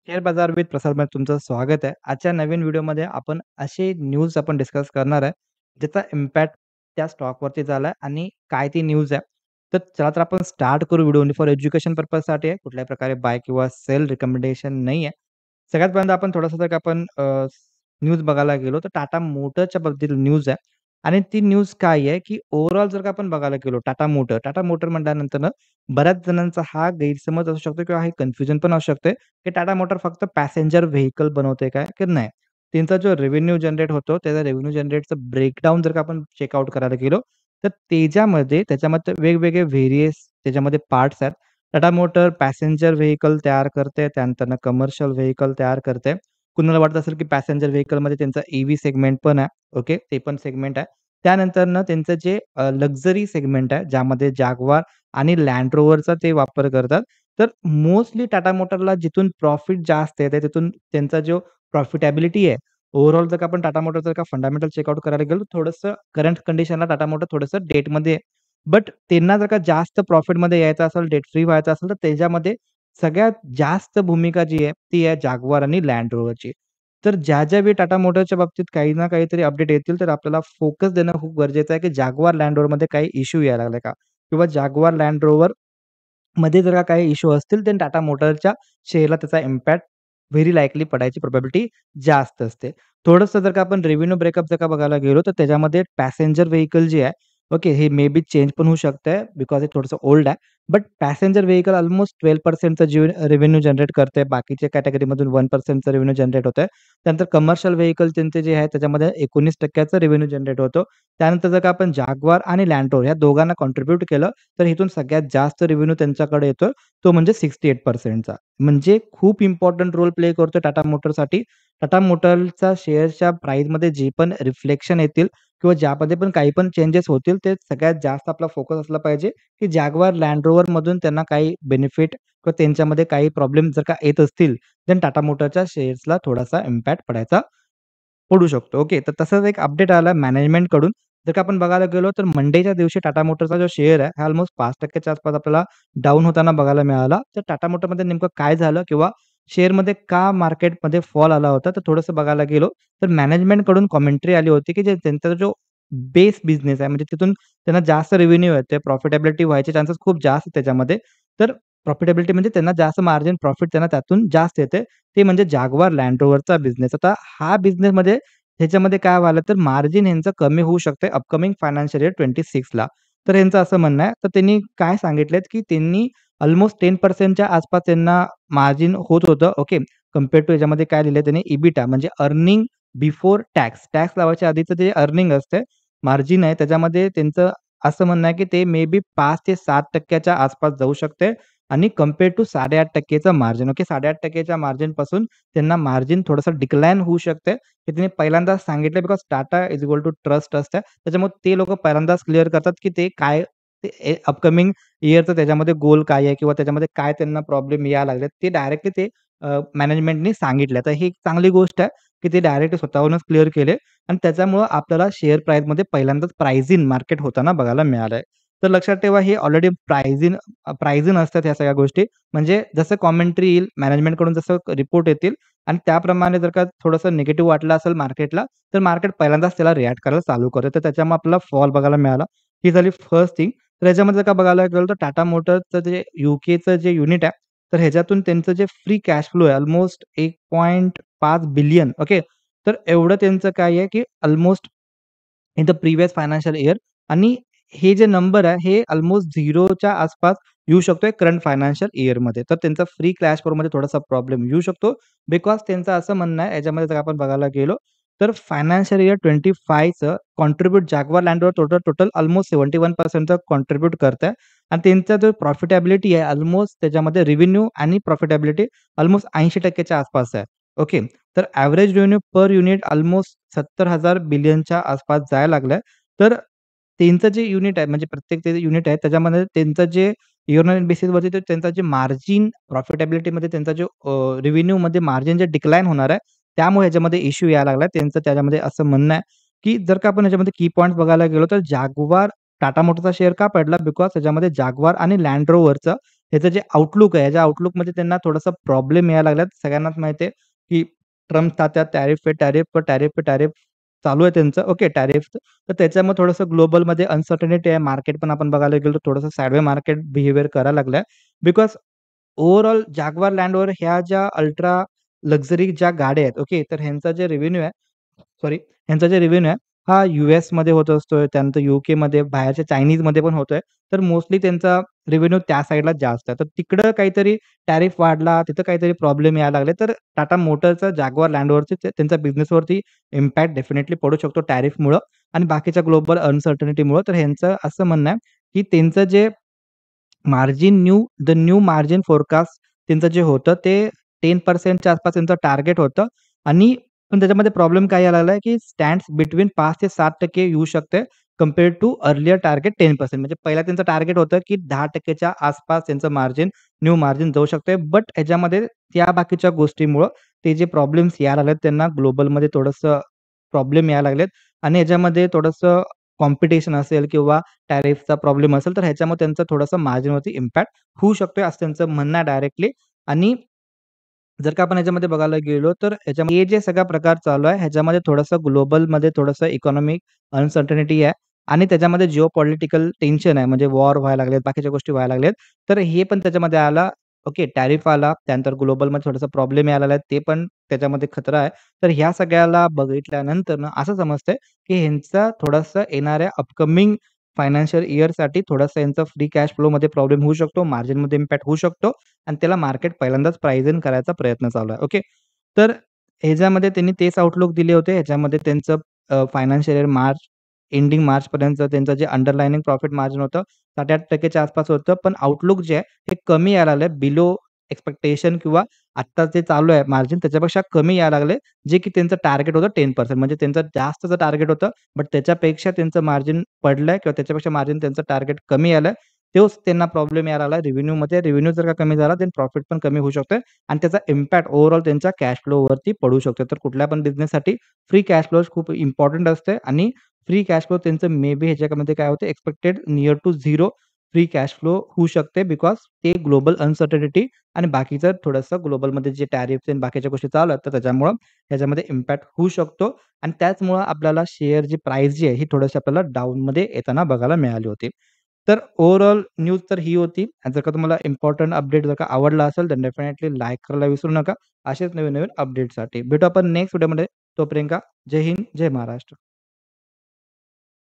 Share बाजार with प्रसारमध्ये तुमचं स्वागत आहे. आजच्या नवीन व्हिडिओमध्ये आपण असे न्यूज डिस्कस करणार आहे, ज्याचा इम्पॅक्ट त्या स्टॉकवरती झाला आहे आणि काय ती न्यूज आहे. तर चला तर आपण स्टार्ट करू. व्हिडिओ ओन्ली फॉर एज्युकेशन पर्पजसाठी आहे. कुठल्याही प्रकारे बाय किंवा सेल रिकमेंडेशन नाही आहे. सगळ्यात पहिल्यांदा आपण थोडंसं जर का आपण न्यूज बघायला गेलो, तर टाटा मोटरच्या बाबतीत न्यूज आहे आणि ती न्यूज काय आहे, की ओव्हरऑल जर का आपण बघायला गेलो टाटा मोटर म्हटल्यानंतर ना, बऱ्याच जणांचा हा गैरसमज असू शकतो किंवा हे कन्फ्युजन पण असू शकते, की टाटा मोटर फक्त पॅसेंजर व्हेइकल बनवते काय? की नाही. त्यांचा जो रेव्हेन्यू जनरेट होतो, त्याचा रेव्हेन्यू जनरेटचं ब्रेकडाउन जर का आपण चेकआउट करायला गेलो, तर त्याच्यामध्ये वेगवेगळे व्हेरियस त्याच्यामध्ये पार्ट्स आहेत. टाटा मोटर पॅसेंजर व्हेइकल तयार करते, त्यानंतर कमर्शियल व्हेइकल तयार करते. कुणाला वाटत असेल, की पॅसेंजर व्हेइकलमध्ये त्यांचा ईव्ही सेगमेंट पण आहे. ओके, ते पण सेगमेंट आहे. त्यानंतरनं त्यांचं जे लक्झरी सेगमेंट आहे, ज्यामध्ये जाग्वार आणि Land Roverचा ते वापर करतात. तर मोस्टली टाटा मोटरला जिथून प्रॉफिट जास्त येते, तिथून त्यांचा जो प्रॉफिटॅबिलिटी आहे, ओव्हरऑल जर का आपण टाटा मोटरचं जर का फंडामेंटल चेकआउट करायला गेलो, थोडंसं करंट कंडिशनला टाटा मोटर थोडंसं डेटमध्ये आहे. बट त्यांना जर का जास्त प्रॉफिटमध्ये यायचं असेल, डेट फ्री व्हायचं असेल, तर त्याच्यामध्ये सगळ्यात जास्त भूमिका जी आहे, ती आहे जाग्वार आणि Land Roverची. तर ज्या वेळी टाटा मोटरच्या बाबतीत काही ना काहीतरी अपडेट येतील, तर आपल्याला फोकस देणं खूप गरजेचं आहे, की जाग्वार Land Roverमध्ये काही इश्यू यायला लागले का? किंवा जाग्वार Land Roverमध्ये जर का काही इश्यू असतील, तर टाटा मोटरच्या शेअरला त्याचा इम्पॅक्ट व्हेरी लाइकली पडायची प्रोबॅबिलिटी जास्त असते. थोडंसं जर का आपण रेव्हेन्यू ब्रेकअप जर का बघायला गेलो, तर त्याच्यामध्ये पॅसेंजर व्हेइकल जे आहे, ओके, हे मे बी चेंज पण होऊ शकतंय बिकॉज हे थोडंसं ओल्ड आहे. बट पॅसेंजर व्हेइकल अल्मोस्ट 12% चा रेव्हेन्यू जनरेट करते. बाकीच्या कॅटेगरीमधून 1% चा रेव्हेन्यू जनरेट होतंय. त्यानंतर कमर्शियल व्हेइकल त्यांचे जे आहे, त्याच्यामध्ये 19% चा रेव्हेन्यू जनरेट होतो. त्यानंतर जर का आपण जाग्वार आणि Land Rover या दोघांना कॉन्ट्रिब्यूट केलं, तर इथून सगळ्यात जास्त रेव्हेन्यू त्यांच्याकडे येतो, तो म्हणजे 68% चा. म्हणजे खूप इम्पोर्टंट रोल प्ले करतो टाटा मोटरसाठी. टाटा मोटरच्या शेअरच्या प्राईसमध्ये जे पण रिफ्लेक्शन येतील किंवा ज्यामध्ये पण काही पण चेंजेस होतील, ते सगळ्यात जास्त आपला फोकस असला पाहिजे, की जाग्वार Land Roverमधून त्यांना काही बेनिफिट किंवा त्यांच्यामध्ये काही प्रॉब्लेम जर का येत असतील, देन टाटा मोटरच्या शेअर्सला थोडासा इम्पॅक्ट पडू शकतो. ओके. तर तसाच एक अपडेट आला मॅनेजमेंटकडून. जर का आपण बघायला गेलो तर मंडेच्या दिवशी टाटा मोटरचा जो शेअर आहे, हा अल्मोस्ट 5% च्या आसपास आपल्याला डाउन होताना बघायला मिळाला. तर टाटा मोटरमध्ये नेमकं काय झालं किंवा शेअरमध्ये का मार्केटमध्ये फॉल आला होता, तर थोडंसं बघायला गेलो, तर मॅनेजमेंटकडून कॉमेंटरी आली होती, की जे त्यांचा जो बेस बिझनेस आहे, म्हणजे तिथून त्यांना जास्त रेव्हेन्यू येते, प्रॉफिटेबिलिटी व्हायचे चान्सेस खूप जास्त त्याच्यामध्ये. तर प्रॉफिटेबिलिटी म्हणजे त्यांना जास्त मार्जिन प्रॉफिट त्यांना त्यातून जास्त येते. ते म्हणजे जाग्वार Land Roverचा बिझनेस. आता हा बिझनेसमध्ये ह्याच्यामध्ये काय व्हायलं तर मार्जिन ह्यांचं कमी होऊ शकतंय अपकमिंग फायनान्शियल इयर 26 ला. तर ह्यांचं असं म्हणणं आहे. तर त्यांनी काय सांगितलेत, की त्यांनी अल्मोस्ट 10% च्या आसपास त्यांना मार्जिन होत होतं. ओके. कंपेअर टू ह्याच्यामध्ये काय लिहिलंय त्यांनी EBITDA म्हणजे अर्निंग बिफोर टॅक्स. टॅक्स लावायच्या आधीचं जे अर्निंग असते, मार्जिन आहे त्याच्यामध्ये त्यांचं असं म्हणणं आहे, की ते मे बी 5 ते 7% च्या आसपास जाऊ शकते आणि कंपेअर टू 8.5% चं मार्जिन. ओके. 8.5% च्या मार्जिनपासून त्यांना मार्जिन थोडंसं डिक्लाइन होऊ शकते. हे त्यांनी पहिल्यांदाच सांगितलं because Tata is equal to trust असतं. त्याच्यामुळे ते लोकं पहिल्यांदाच क्लिअर करतात, की ते काय ते अपकमिंग इयरचं त्याच्यामध्ये गोल काय आहे किंवा त्याच्यामध्ये काय त्यांना प्रॉब्लेम यायला लागलेत. ते डायरेक्टली ते मॅनेजमेंटनी सांगितलं. तर ही एक चांगली गोष्ट आहे, की ते डायरेक्टली स्वतःहूनच क्लिअर केले आणि त्याच्यामुळं आपल्याला शेअर प्राईसमध्ये पहिल्यांदाच प्राईज इन मार्केट होताना बघायला मिळालंय. तर लक्षात ठेवा हे ऑलरेडी प्राईज इन असतात ह्या सगळ्या गोष्टी. म्हणजे जसं कॉमेंटरी येईल, मॅनेजमेंटकडून जसं रिपोर्ट येतील आणि त्याप्रमाणे जर का थोडंसं निगेटिव्ह वाटलं असेल मार्केटला, तर मार्केट पहिल्यांदाच त्याला रिएक्ट करायला चालू करेल. तर त्याच्यामुळे आपल्याला फॉल बघायला मिळाला. ही झाली फर्स्ट थिंग. तर ह्याच्यामध्ये जर का बघायला गेलं तर टाटा मोटर्सचं जे यूकेचं जे युनिट आहे, तर ह्याच्यातून त्यांचं जे फ्री कॅश फ्लो आहे अल्मोस्ट 1.5 बिलियन ओके. तर एवढं त्यांचं काय आहे, की almost in the previous financial year आणि हे जे नंबर आहे, हे अल्मोस्ट 0च्या आसपास येऊ शकतोय करंट फायनान्शियल इयरमध्ये. तर त्यांचा फ्री कॅश फ्लोमध्ये थोडासा प्रॉब्लेम येऊ शकतो. बिकॉज त्यांचं असं म्हणणं आहे, याच्यामध्ये जर आपण बघायला गेलो, तर फायनान्शियल इयर 25चं contribute Jaguar Land Rover total almost 71% contribute करतंय आणि त्यांचा जो प्रॉफिटॅबिलिटी आहे अल्मोस्ट त्याच्यामध्ये रेव्हेन्यू आणि प्रॉफिटॅबिलिटी अल्मोस्ट 80% च्या आसपास आहे. ओके. तर average revenue per unit almost 70,000 बिलियनच्या आसपास जायला लागलाय. तर त्यांचं जे युनिट आहे म्हणजे प्रत्येक ते युनिट आहे त्याच्यामध्ये त्यांचं जे इयर ऑन बेसिसवरती ते त्यांचा जे मार्जिन प्रॉफिटॅबिलिटीमध्ये त्यांचा जो रेव्हेन्यूमध्ये मार्जिन जे डिक्लाइन होणार आहे, त्यामुळे ह्याच्यामध्ये इश्यू यायला लागला. त्यांचं त्याच्यामध्ये असं म्हणणं आहे, की जर का आपण ह्याच्यामध्ये की पॉइंट्स बघायला गेलो तर टाटा मोटरचा शेअर का पडला? बिकॉज त्याच्यामध्ये जाग्वार आणि Land Roverचं ह्याचं जे आउटलुक आहे, ह्याच्या आउटलुकमध्ये त्यांना थोडासा प्रॉब्लेम यायला लागलात. सगळ्यांनाच माहिती आहे, की ट्रम्प तात्या टॅरिफ पे टॅरिफ पे टॅरिफ पे टॅरिफ चालू आहे त्यांचं. ओके टॅरिफचं. तर त्याच्यामुळे थोडंसं ग्लोबलमध्ये अनसर्टनिटी आहे. मार्केट पण आपण बघायला गेलो तर थोडंसं साइडवे मार्केट बिहेवियर करायला लागलंय. बिकॉज ओव्हरऑल जाग्वार लँडवर ह्या ज्या अल्ट्रा लक्झरी ज्या गाड्या आहेत, ओके. तर ह्यांचा जे रेव्हेन्यू आहे सॉरी, ह्यांचा जे रेव्हेन्यू आहे, हा यूएसमध्ये होत असतोय, त्यानंतर यूकेमध्ये, बाहेरच्या चायनीजमध्ये पण होतोय. तर मोस्टली त्यांचा रेव्हेन्यू त्या साइडला जास्त आहे. तर तिकडं काहीतरी टॅरिफ वाढला, तिथं काहीतरी प्रॉब्लेम यायला लागले, तर टाटा मोटरचा जाग्वार लँडवरती त्यांच्या बिझनेसवरती इम्पॅक्ट डेफिनिटली पडू शकतो टॅरिफमुळं आणि बाकीच्या ग्लोबल अनसर्टनिटीमुळं. तर ह्यांचं असं म्हणणं आहे, की त्यांचं जे न्यू मार्जिन फोरकास्ट त्यांचं जे होतं ते 10% च्या आसपास त्यांचं टार्गेट होतं आणि पण त्याच्यामध्ये प्रॉब्लेम काय यायला लागलाय, की स्टँड्स बिटवीन 5% ते 7% येऊ शकते कंपेअर्ड टू अर्लियर टार्गेट 10%. म्हणजे पहिला त्यांचं टार्गेट होतं, की 10% च्या आसपास त्यांचं न्यू मार्जिन जाऊ शकते. बट ह्याच्यामध्ये त्या बाकीच्या गोष्टीमुळं ते जे प्रॉब्लेम्स यायला लागलेत त्यांना ग्लोबलमध्ये थोडंसं प्रॉब्लेम यायला लागलेत आणि ह्याच्यामध्ये थोडंसं कॉम्पिटिशन असेल किंवा टॅरिफचा प्रॉब्लेम असेल, तर ह्याच्यामुळे त्यांचं थोडंसं मार्जिनवरती इम्पॅक्ट होऊ शकतोय, असं त्यांचं म्हणणं आहे डायरेक्टली. आणि जर का आपण ह्याच्यामध्ये बघायला गेलो, तर ह्याच्यामध्ये हे जे सगळा प्रकार चालू आहे, ह्याच्यामध्ये थोडंसं ग्लोबलमध्ये थोडंसं इकॉनॉमिक अनसर्टनिटी आहे आणि त्याच्यामध्ये जिओपॉलिटिकल टेन्शन आहे. म्हणजे वॉर व्हायला लागलेत, बाकीच्या गोष्टी व्हायला लागल्यात. तर हे पण त्याच्यामध्ये आला. ओके, टॅरिफ आला, त्यानंतर ग्लोबलमध्ये थोडासा प्रॉब्लेम यायला लागला, ते पण त्याच्यामध्ये खतरा आहे. तर ह्या सगळ्याला बघितल्यानंतर ना असं समजतंय, की ह्यांचा थोडासा येणाऱ्या अपकमिंग फायनान्शियल इयरसाठी थोडासा यांचा फ्री कॅश फ्लोमध्ये प्रॉब्लेम होऊ शकतो, मार्जिनमध्ये इम्पॅक्ट होऊ शकतो आणि त्याला मार्केट पहिल्यांदाच प्राइस इन करायचा प्रयत्न चालू आहे. ओके. तर ह्याच्यामध्ये त्यांनी तेच आउटलुक दिले होते. ह्याच्यामध्ये त्यांचं फायनान्शियल इयर एंडिंग मार्चपर्यंत त्यांचं जे अंडरलायनिंग प्रॉफिट मार्जिन होतं 7-8% च्या आसपास होतं. पण आउटलुक जे आहे हे कमी यायला लागलंय बिलो एक्स्पेक्टेशन किंवा आत्ता जे चालू आहे मार्जिन त्याच्यापेक्षा कमी यायला लागले, जे की त्यांचं टार्गेट होतं 10% म्हणजे त्यांचं जास्तचं टार्गेट होतं. बट त्याच्यापेक्षा त्यांचं मार्जिन पडलंय किंवा त्याच्यापेक्षा मार्जिन त्यांचं टार्गेट कमी आलंय. तोच त्यांना प्रॉब्लेम यायला लागला रिव्हेन्यूमध्ये. रिव्हेन्यू जर का कमी झाला, देन प्रॉफिट पण कमी होऊ शकतोय आणि त्याचा इम्पॅक्ट ओव्हरऑल त्यांच्या कॅश फ्लोवरती पडू शकतो. तर कुठल्या पण बिझनेससाठी फ्री कॅश फ्लो खूप इम्पोर्टंट असते आणि फ्री कॅश फ्लो त्यांचं मे बी ह्याच्यामध्ये काय होतं expected near to 0 free cash flow होऊ शकते बिकॉज ते ग्लोबल अनसर्टनिटी आणि बाकीचं थोडंसं ग्लोबलमध्ये जे टॅरिफ्स आणि बाकीच्या गोष्टी चालू आहेत, तर त्याच्यामुळं ह्याच्यामध्ये इम्पॅक्ट होऊ शकतो आणि त्याचमुळं आपल्याला शेअरची प्राईस जी आहे, ही थोडीशी आपल्याला डाऊनमध्ये येताना बघायला मिळाली होती. तर ओव्हरऑल न्यूज तर ही होती आणि जर का तुम्हाला इम्पोर्टंट अपडेट जर का आवडला असेल, तर डेफिनेटली लाईक करायला विसरू नका. असेच नवीन-नवीन अपडेटसाठी. भेटू आपण नेक्स्ट व्हिडिओमध्ये. तोपर्यंत जय हिंद, जय महाराष्ट्र.